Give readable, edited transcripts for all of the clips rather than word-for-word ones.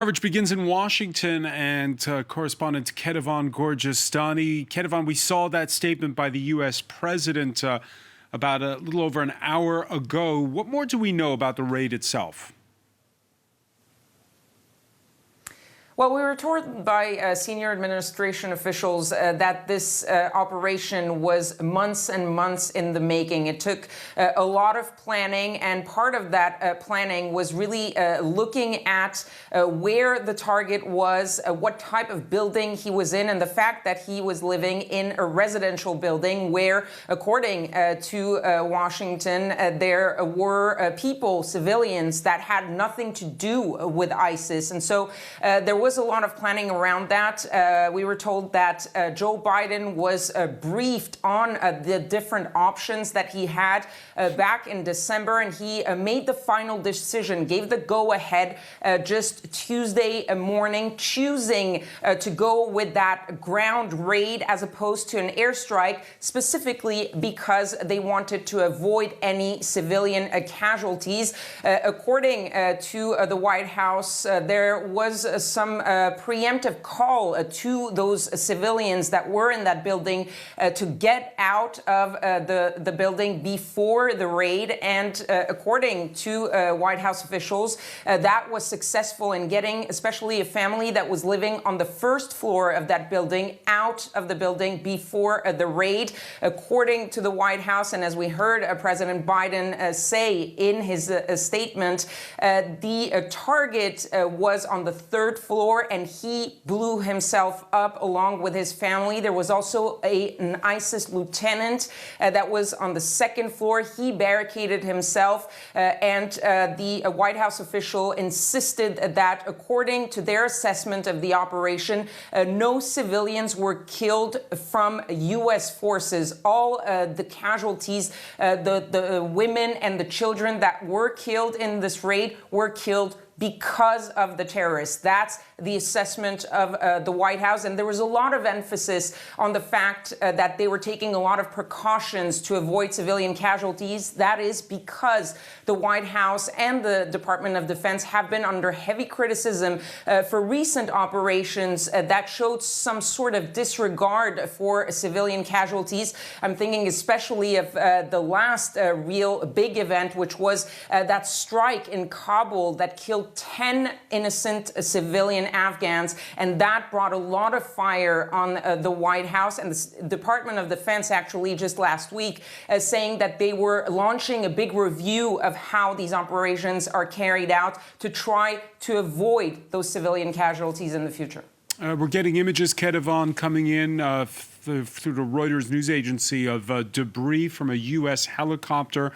Coverage begins in Washington, and correspondent Ketevan Gorjestani. Ketevan, we saw that statement by the U.S. president about a little over an hour ago. What more do we know about the raid itself? Well, we were told by senior administration officials that this operation was months and months in the making. It took a lot of planning, and part of that planning was really looking at where the target was, what type of building he was in, and the fact that he was living in a residential building where, according to Washington, there were people, civilians, that had nothing to do with ISIS. And so there was a lot of planning around that. We were told that Joe Biden was briefed on the different options that he had back in December, and he made the final decision, gave the go-ahead just Tuesday morning, choosing to go with that ground raid as opposed to an airstrike, specifically because they wanted to avoid any civilian casualties. According to the White House, there was some preemptive call to those civilians that were in that building to get out of the building before the raid. And according to White House officials, that was successful in getting especially a family that was living on the first floor of that building out of the building before the raid. According to the White House, and as we heard President Biden say in his statement, the target was on the third floor, and he blew himself up along with his family. There was also an ISIS lieutenant that was on the second floor. He barricaded himself, and the White House official insisted that, according to their assessment of the operation, no civilians were killed from U.S. forces. All the casualties, the women and the children that were killed in this raid were killed because of the terrorists. That's the assessment of the White House. And there was a lot of emphasis on the fact that they were taking a lot of precautions to avoid civilian casualties. That is because the White House and the Department of Defense have been under heavy criticism for recent operations that showed some sort of disregard for civilian casualties. I'm thinking especially of the last real big event, which was that strike in Kabul that killed 10 innocent civilian Afghans, and that brought a lot of fire on the White House. And the Department of Defense actually just last week saying that they were launching a big review of how these operations are carried out to try to avoid those civilian casualties in the future. We're getting images, Ketevan, coming in through the Reuters news agency of debris from a U.S. helicopter.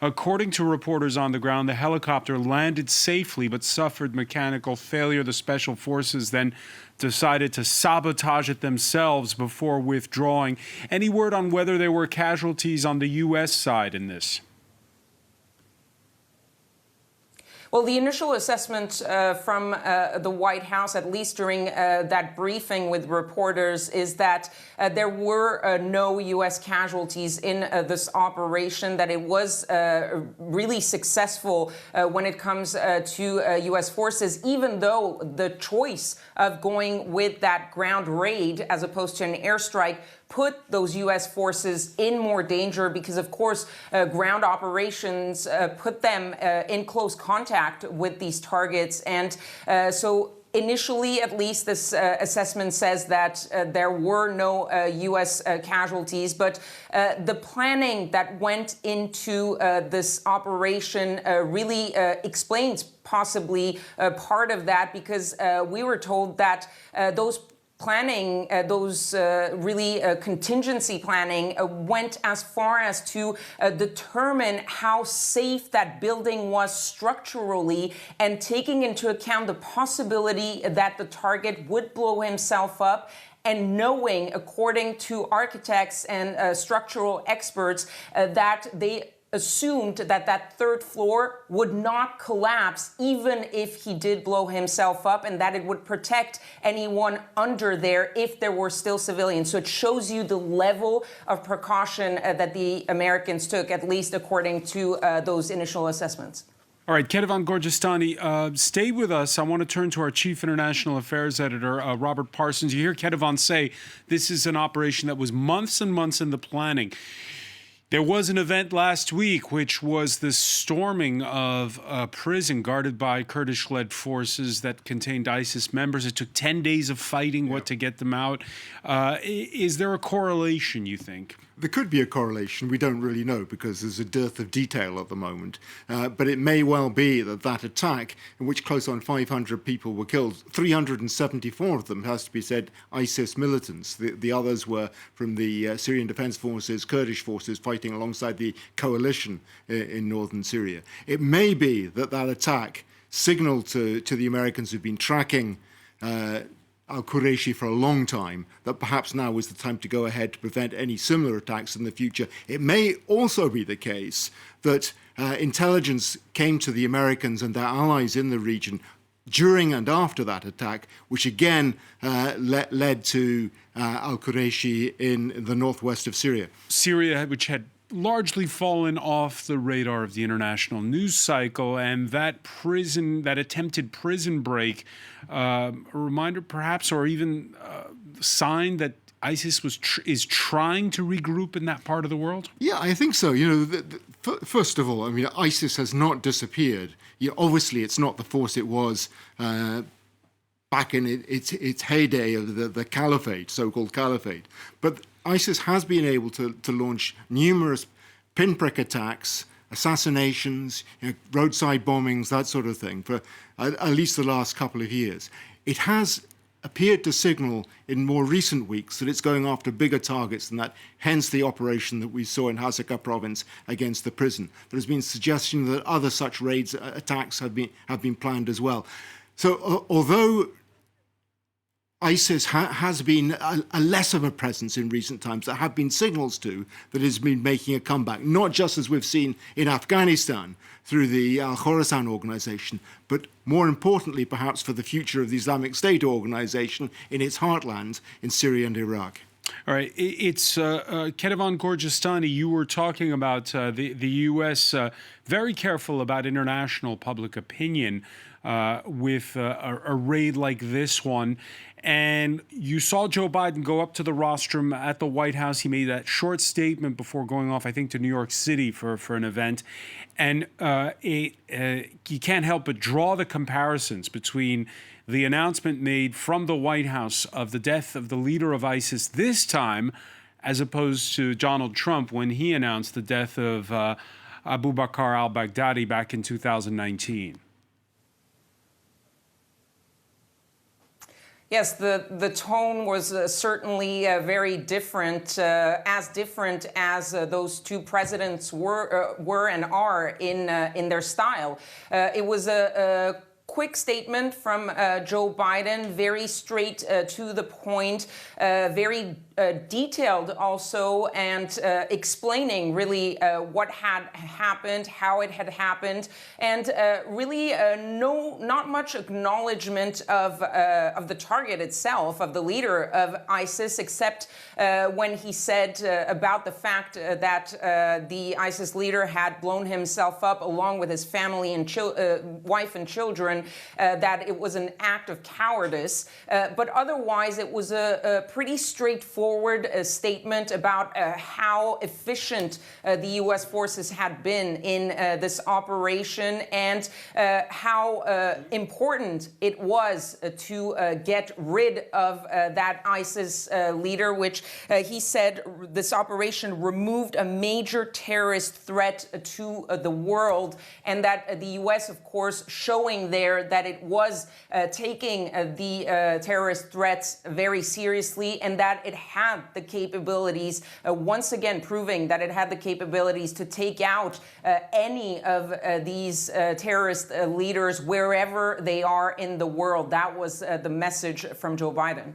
According to reporters on the ground, the helicopter landed safely but suffered mechanical failure. The special forces then decided to sabotage it themselves before withdrawing. Any word on whether there were casualties on the U.S. side in this? Well, the initial assessment from the White House, at least during that briefing with reporters, is that there were no U.S. casualties in this operation, that it was really successful when it comes to U.S. forces, even though the choice of going with that ground raid as opposed to an airstrike put those U.S. forces in more danger because, of course, ground operations put them in close contact with these targets. And so initially, at least, this assessment says that there were no U.S. casualties, but the planning that went into this operation really explains possibly part of that, because we were told that those contingency planning went as far as to determine how safe that building was structurally, and taking into account the possibility that the target would blow himself up, and knowing, according to architects and structural experts, that they assumed that that third floor would not collapse even if he did blow himself up, and that it would protect anyone under there if there were still civilians. So it shows you the level of precaution that the Americans took, at least according to those initial assessments. All right, Ketevan Gorgistani, stay with us. I want to turn to our chief international affairs editor, Robert Parsons. You hear Ketevan say this is an operation that was months and months in the planning. There was an event last week, which was the storming of a prison guarded by Kurdish-led forces that contained ISIS members. It took 10 days of fighting to get them out. Is there a correlation, you think? There could be a correlation. We don't really know because there's a dearth of detail at the moment. But it may well be that that attack, in which close on 500 people were killed, 374 of them, has to be said, ISIS militants. The others were from the Syrian Defense Forces, Kurdish forces fighting alongside the coalition in northern Syria. It may be that that attack signaled to the Americans who've been tracking al-Qurayshi for a long time, that perhaps now is the time to go ahead to prevent any similar attacks in the future. It may also be the case that intelligence came to the Americans and their allies in the region during and after that attack, which again led to al-Qurayshi in the northwest of Syria. Syria, which had largely fallen off the radar of the international news cycle, and that attempted prison break, a reminder perhaps, or even a sign that ISIS is trying to regroup in that part of the world? Yeah, I think so. First of all, I mean, ISIS has not disappeared. Obviously, it's not the force it was back in its heyday of the caliphate, so-called caliphate. But ISIS has been able to launch numerous pinprick attacks, assassinations, roadside bombings, that sort of thing, for at least the last couple of years. It has appeared to signal in more recent weeks that it's going after bigger targets than that, hence the operation that we saw in Hasaka province against the prison. There has been suggestion that other such raids, attacks have been planned as well. So although ISIS has been a less of a presence in recent times, there have been signals to that it's been making a comeback, not just as we've seen in Afghanistan through the Al-Khorasan organization, but more importantly, perhaps for the future of the Islamic State organization in its heartland in Syria and Iraq. All right. It's Ketevan Gorgistani, you were talking about the U.S. Very careful about international public opinion with a raid like this one. And you saw Joe Biden go up to the rostrum at the White House. He made that short statement before going off, I think, to New York City for an event. And you can't help but draw the comparisons between the announcement made from the White House of the death of the leader of ISIS this time, as opposed to Donald Trump when he announced the death of Abu Bakr al-Baghdadi back in 2019. Yes, the tone was certainly very different, as those two presidents were and are in their style. It was a quick statement from Joe Biden, very straight to the point, very detailed also, and explaining really what had happened, how it had happened, and really not much acknowledgement of the target itself, of the leader of ISIS, except when he said about the fact that the ISIS leader had blown himself up along with his family and wife and children, that it was an act of cowardice. But otherwise, it was a pretty straightforward statement about how efficient the U.S. forces had been in this operation, and how important it was to get rid of that ISIS leader, which he said this operation removed a major terrorist threat to the world, and that the U.S., of course, showing there that it was taking the terrorist threats very seriously, and that it had the capabilities, once again proving that it had the capabilities to take out any of these terrorist leaders wherever they are in the world. That was the message from Joe Biden.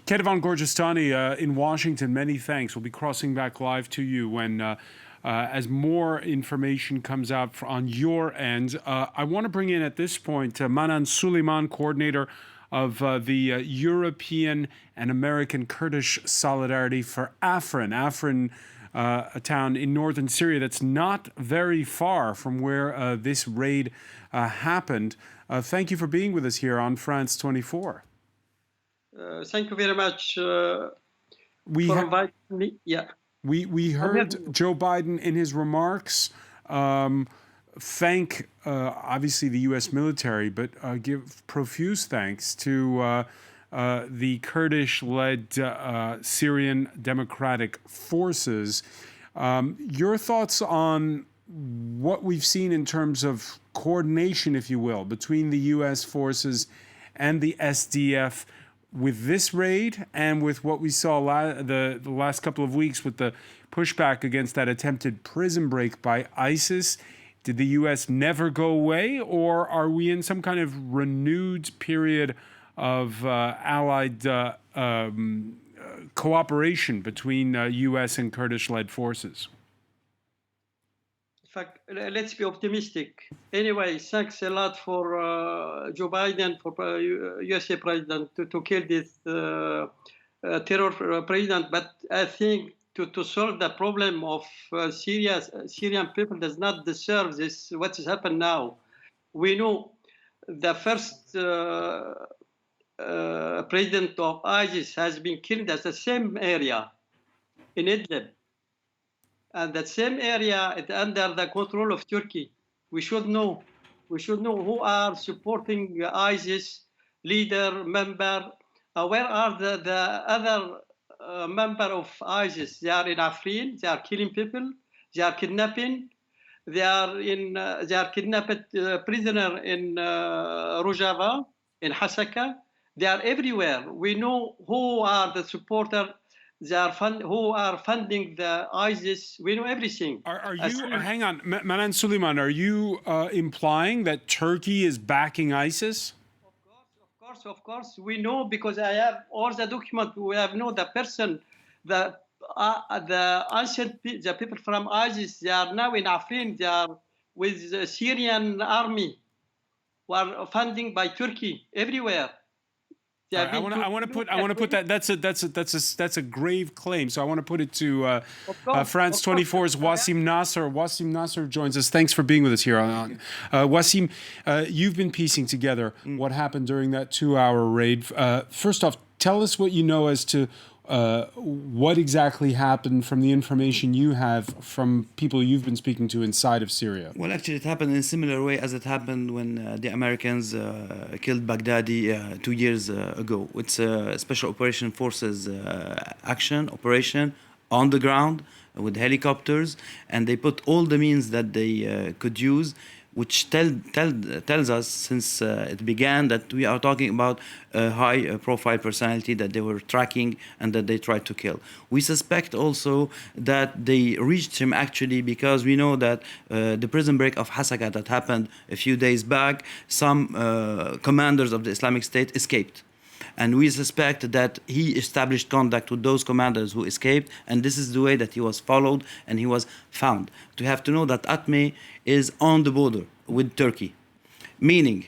Ketevan Gorgistani in Washington, many thanks. We'll be crossing back live to you when as more information comes out on your end. I want to bring in at this point Manan Suleiman, coordinator of the European and American Kurdish Solidarity for Afrin. Afrin a town in northern Syria that's not very far from where this raid happened. Thank you for being with us here on France 24. Thank you very much We for ha- inviting me. Yeah. We heard Joe Biden in his remarks thank obviously the U.S. military, but give profuse thanks to the Kurdish-led Syrian Democratic Forces. Your thoughts on what we've seen in terms of coordination, if you will, between the U.S. forces and the SDF with this raid and with what we saw the last couple of weeks with the pushback against that attempted prison break by ISIS. Did the U.S. never go away, or are we in some kind of renewed period of allied cooperation between U.S. and Kurdish-led forces? In fact, let's be optimistic. Anyway, thanks a lot for Joe Biden, for USA president, to kill this terror president. But I think to solve the problem of Syrian people does not deserve this, what has happened now. We know the first president of ISIS has been killed at the same area in Idlib. And that same area is under the control of Turkey. We should know who are supporting ISIS, leader, member. Where are the other member of ISIS? They are in Afrin. They are killing people. They are kidnapping. They are kidnapped prisoner in Rojava, in Hasaka. They are everywhere. We know who are the supporters. They are who are funding the ISIS. We know everything. Are you, hang on, Manan Suleiman, are you implying that Turkey is backing ISIS? Of course. We know because I have all the documents. We have know the person, the ancient the people from ISIS. They are now in Afrin. They are with the Syrian army, who are funding by Turkey everywhere. I want to put that. That's a grave claim. So I want to put it to France 24's Wassim Nasser. Wassim Nasser joins us. Thanks for being with us here. Wassim, you've been piecing together what happened during that 2-hour raid. First off, tell us what you know as to what exactly happened from the information you have from people you've been speaking to inside of Syria. Well, actually, it happened in a similar way as it happened when the Americans killed Baghdadi 2 years ago. It's a Special Operation Forces operation on the ground with helicopters, and they put all the means that they could use, which tells us since it began that we are talking about a high-profile personality that they were tracking and that they tried to kill. We suspect also that they reached him actually because we know that the prison break of Hasaka that happened a few days back, some commanders of the Islamic State escaped. And we suspect that he established contact with those commanders who escaped, and this is the way that he was followed and he was found. You have to know that Atme is on the border with Turkey, meaning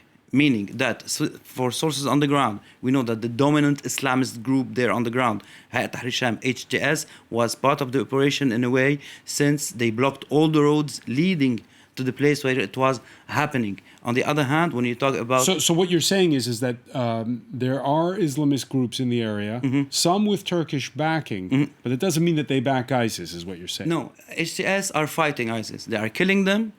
that for sources on the ground, we know that the dominant Islamist group there on the ground, Hayat Tahrir Sham, HTS, was part of the operation in a way since they blocked all the roads leading to the place where it was happening. On the other hand, when you talk about... So what you're saying is that there are Islamist groups in the area, some with Turkish backing, but it doesn't mean that they back ISIS, is what you're saying. No, HTS are fighting ISIS. They are killing them,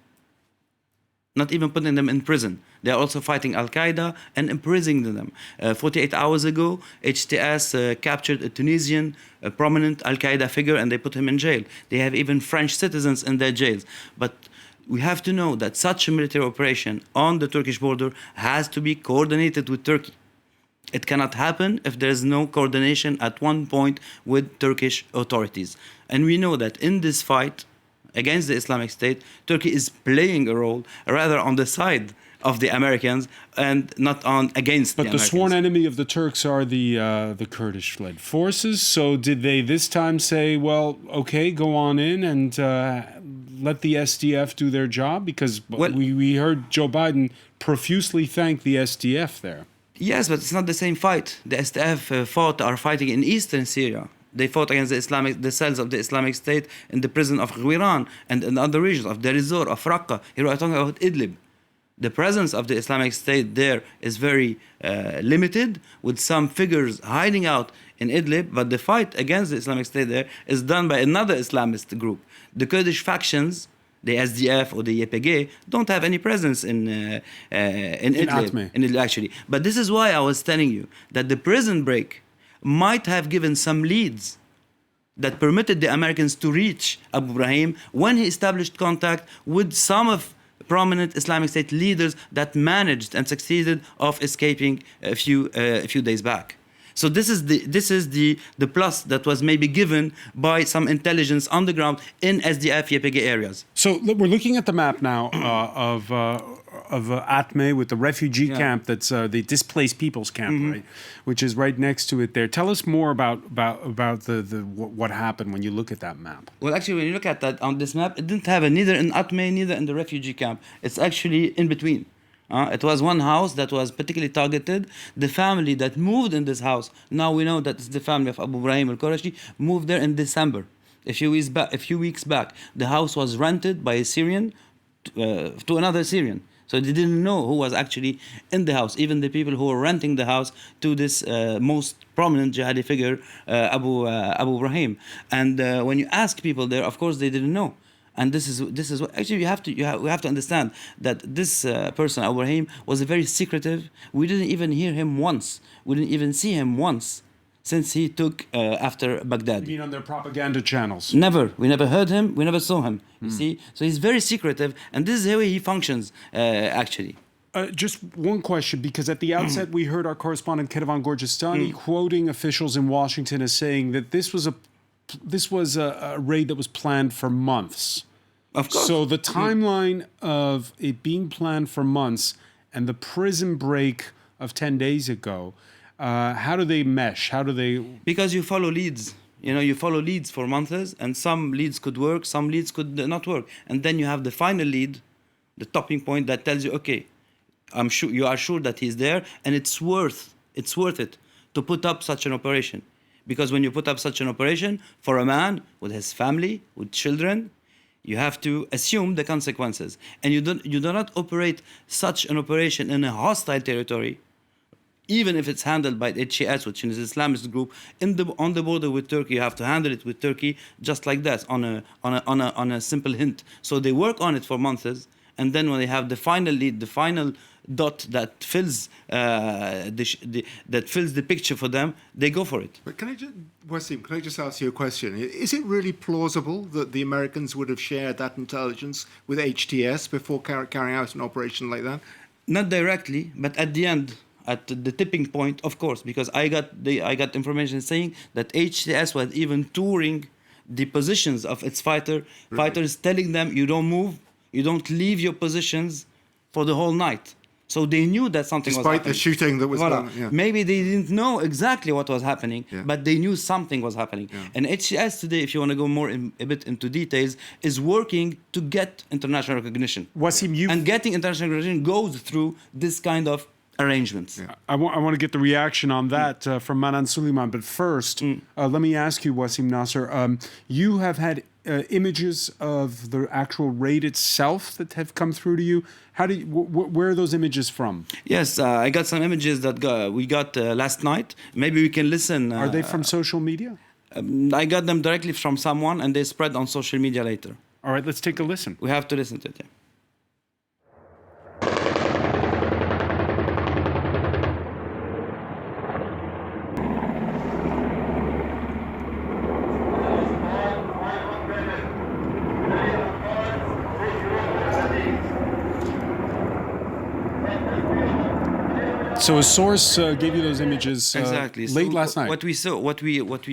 not even putting them in prison. They are also fighting Al-Qaeda and imprisoning them. 48 hours ago, HTS captured a Tunisian prominent Al-Qaeda figure and they put him in jail. They have even French citizens in their jails. But we have to know that such a military operation on the Turkish border has to be coordinated with Turkey. It cannot happen if there is no coordination at one point with Turkish authorities. And we know that in this fight against the Islamic State, Turkey is playing a role rather on the side of the Americans and not on against but the the Americans. Sworn enemy of the Turks are the Kurdish-led forces. So did they this time say, well, okay, go on in and let the SDF do their job? Because we heard Joe Biden profusely thank the SDF there. Yes, but it's not the same fight. The SDF are fighting in eastern Syria. They fought against the cells of the Islamic State in the prison of Gwiran and in other regions of Deir ez-Zor, of Raqqa. Here we're talking about Idlib. The presence of the Islamic State there is very limited, with some figures hiding out in Idlib, but the fight against the Islamic State there is done by another Islamist group. The Kurdish factions, the SDF or the YPG, don't have any presence in Idlib, Atme. in Idlib, actually. But this is why I was telling you that the prison break might have given some leads that permitted the Americans to reach Abu Ibrahim when he established contact with some of prominent Islamic State leaders that managed and succeeded of escaping a few days back. So this is the plus that was maybe given by some intelligence on the ground in SDF YPG areas. So we're looking at the map now of Atme with the refugee camp that's the displaced people's camp, right, which is right next to it there. Tell us more about what happened when you look at that map. Well, actually, when you look at that on this map, it didn't have it neither in Atme, neither in the refugee camp. It's actually in between. It was one house that was particularly targeted. The family that moved in this house, now we know that it's the family of Abu Ibrahim al-Qurashi, moved there in December. A few weeks back, the house was rented by a Syrian to another Syrian. So they didn't know who was actually in the house, even the people who were renting the house to this most prominent jihadi figure, Abu Ibrahim. And when you ask people there, of course, they didn't know. And this is what actually we have to understand that this person, Abu Ibrahim, was very secretive. We didn't even hear him once. We didn't even see him once since he took after Baghdad. You mean on their propaganda channels? Never. We never heard him. We never saw him. You see? So he's very secretive, and this is how he functions, actually. Just one question, because at the outset we heard our correspondent Kedevan Gorgistani quoting officials in Washington as saying that this was a raid that was planned for months. Of course. So the timeline of it being planned for months and the prison break of 10 days ago, how do they mesh? How do they... Because you follow leads. You follow leads for months, and some leads could work, some leads could not work. And then you have the final lead, the topping point that tells you, okay, you are sure that he's there, and it's worth it to put up such an operation. Because when you put up such an operation for a man with his family, with children, you have to assume the consequences. And you do not operate such an operation in a hostile territory, even if it's handled by HCS, which is an Islamist group, on the border with Turkey. You have to handle it with Turkey just like that, on a simple hint. So they work on it for months, and then when they have the final lead, the final dot that fills the picture for them, they go for it. But Wasim, can I just ask you a question? Is it really plausible that the Americans would have shared that intelligence with HTS before carrying out an operation like that? Not directly, but at the end, at the tipping point, of course, because I got information saying that HTS was even touring the positions of its fighters, telling them, you don't move, you don't leave your positions for the whole night. So they knew that something was happening. Despite the shooting that was done. Yeah. Maybe they didn't know exactly what was happening, but they knew something was happening. Yeah. And HCS today, if you want to go a bit into details, is working to get international recognition. Wasim, and getting international recognition goes through this kind of arrangements. Yeah. I want to get the reaction on that from Manan Suleiman. But first, let me ask you, Wasim Nasser, you have had images of the actual raid itself that have come through to you. Where are those images from? Yes, I got some images that we got last night. Maybe we can listen. Are they from social media? I got them directly from someone, and they spread on social media later. All right, let's take a listen. We have to listen to it, yeah. So a source gave you those images exactly. late So last night. What we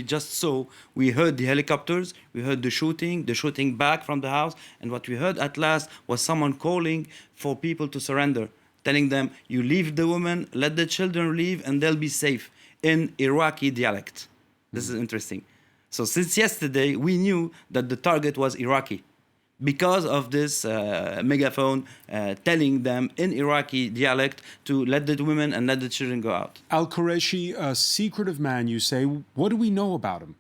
just saw, we heard the helicopters, we heard the shooting back from the house, and what we heard at last was someone calling for people to surrender, telling them, you leave the women, let the children leave, and they'll be safe, in Iraqi dialect. This is interesting. So since yesterday, we knew that the target was Iraqi, because of this megaphone telling them in Iraqi dialect to let the women and let the children go out. Al-Qureshi, a secretive man, you say. What do we know about him?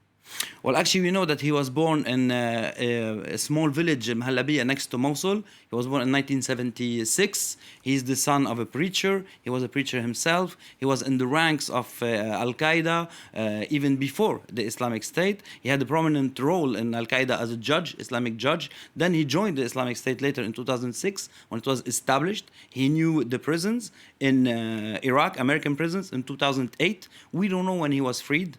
Well, actually, we know that he was born in a small village, Mahalabia, next to Mosul. He was born in 1976. He's the son of a preacher. He was a preacher himself. He was in the ranks of Al-Qaeda even before the Islamic State. He had a prominent role in Al-Qaeda as a judge, Islamic judge. Then he joined the Islamic State later in 2006 when it was established. He knew the prisons in Iraq, American prisons, in 2008. We don't know when he was freed.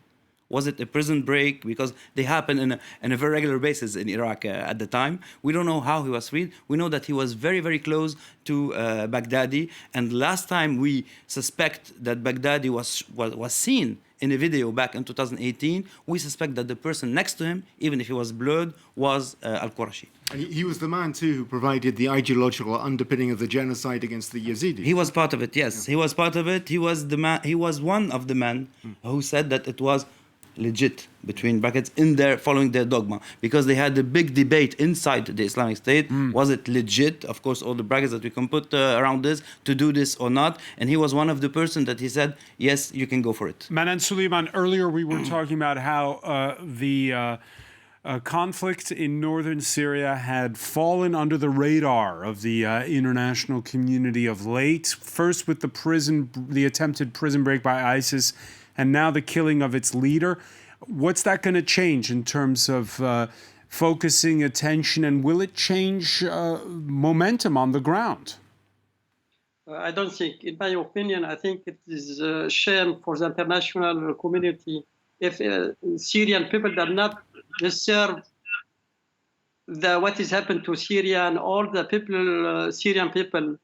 Was it a prison break? Because they happen in a very regular basis in Iraq at the time. We don't know how he was freed. We know that he was very, very close to Baghdadi. And last time we suspect that Baghdadi was seen in a video back in 2018, we suspect that the person next to him, even if he was blurred, was al-Qurashi. And he was the man, too, who provided the ideological underpinning of the genocide against the Yazidis. He was part of it, yes. Yeah. He was part of it. He was the man. He was one of the men who said that it was legit, between brackets, in their following their dogma, because they had a big debate inside the Islamic State. Was it legit? Of course, all the brackets that we can put around this, to do this or not. And he was one of the person that he said, yes, you can go for it. Manan Suleiman, earlier we were talking about how the conflict in northern Syria had fallen under the radar of the international community of late, first with the attempted prison break by ISIS, and now the killing of its leader. What's that going to change in terms of focusing attention, and will it change momentum on the ground? I don't think, in my opinion, I think it is a shame for the international community if Syrian people do not deserve what has happened to Syria and all the people, Syrian people,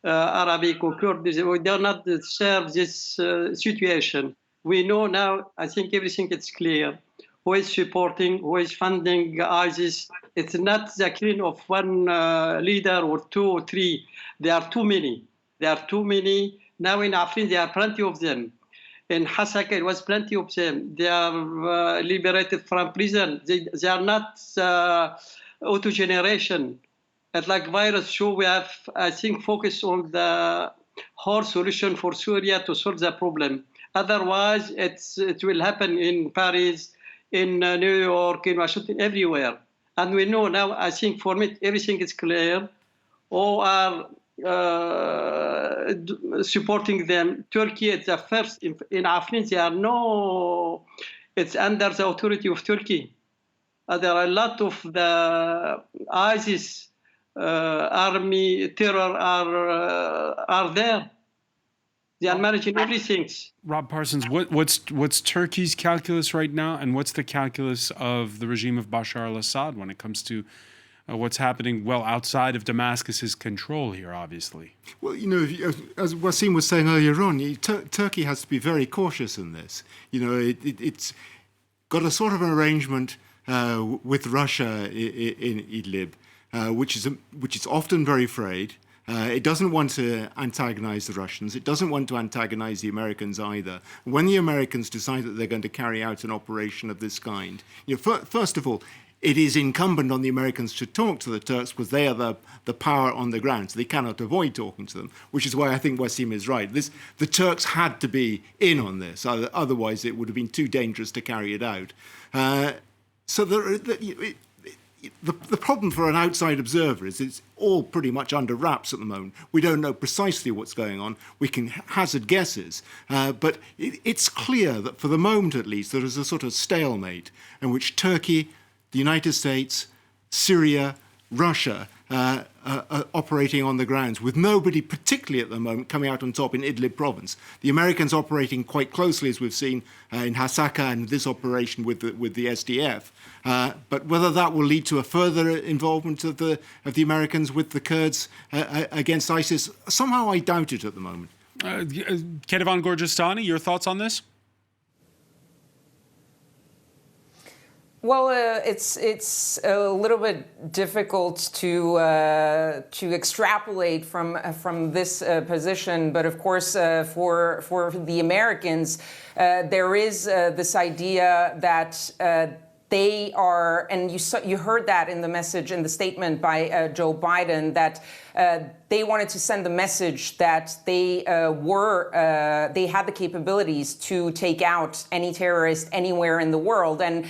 Arabic or Kurdish, we do not deserve this situation. We know now, I think everything is clear. Who is supporting, who is funding ISIS? It's not the killing of one leader or two or three. There are too many. There are too many. Now in Afrin, there are plenty of them. In Hasaka, it was plenty of them. They are liberated from prison. They are not auto-generation. And like virus show, we have, I think, focused on the whole solution for Syria to solve the problem. Otherwise, it will happen in Paris, in New York, in Washington, everywhere. And we know now, I think for me, everything is clear. All are supporting them. Turkey is the first. In Afrin, there are no, it's under the authority of Turkey. There are a lot of the ISIS army, terror are there. They are managing everything. Rob Parsons, what's Turkey's calculus right now, and what's the calculus of the regime of Bashar al-Assad when it comes to what's happening well outside of Damascus's control here, obviously? Well, you know, as Wasim was saying earlier on, Turkey has to be very cautious in this. You know, it's got a sort of an arrangement with Russia in Idlib, which is often very frayed. It doesn't want to antagonize the Russians. It doesn't want to antagonize the Americans either. When the Americans decide that they're going to carry out an operation of this kind, you know, first of all, it is incumbent on the Americans to talk to the Turks because they are the power on the ground. So they cannot avoid talking to them, which is why I think Wasim is right. The Turks had to be in on this. Otherwise, it would have been too dangerous to carry it out. The problem for an outside observer is it's all pretty much under wraps at the moment. We don't know precisely what's going on. We can hazard guesses. But it's clear that for the moment, at least, there is a sort of stalemate in which Turkey, the United States, Syria, Russia are operating on the grounds, with nobody particularly at the moment coming out on top in Idlib province. The Americans operating quite closely, as we've seen in Hasaka and this operation with the SDF. But whether that will lead to a further involvement of the Americans with the Kurds against ISIS, somehow I doubt it at the moment. Kedevan Gorjistani, your thoughts on this? Well, it's a little bit difficult to extrapolate from this position, but of course, for the Americans, there is this idea that they are, and you heard that in the message, in the statement by Joe Biden, that they wanted to send the message that they had the capabilities to take out any terrorist anywhere in the world. And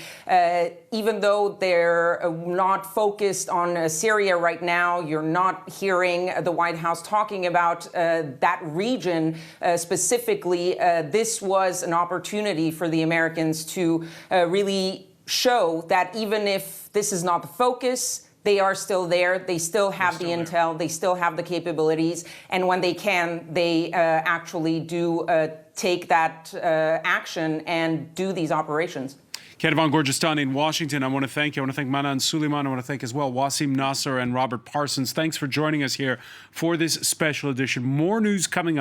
even though they're not focused on Syria right now, you're not hearing the White House talking about that region specifically. This was an opportunity for the Americans to really show that even if this is not the focus, they are still there. They still have the intel. They still have the capabilities. And when they can, they actually do take that action and do these operations. Kedivan Gorgistan in Washington, I want to thank you. I want to thank Manan Suleiman. I want to thank as well Wasim Nasser and Robert Parsons. Thanks for joining us here for this special edition. More news coming up.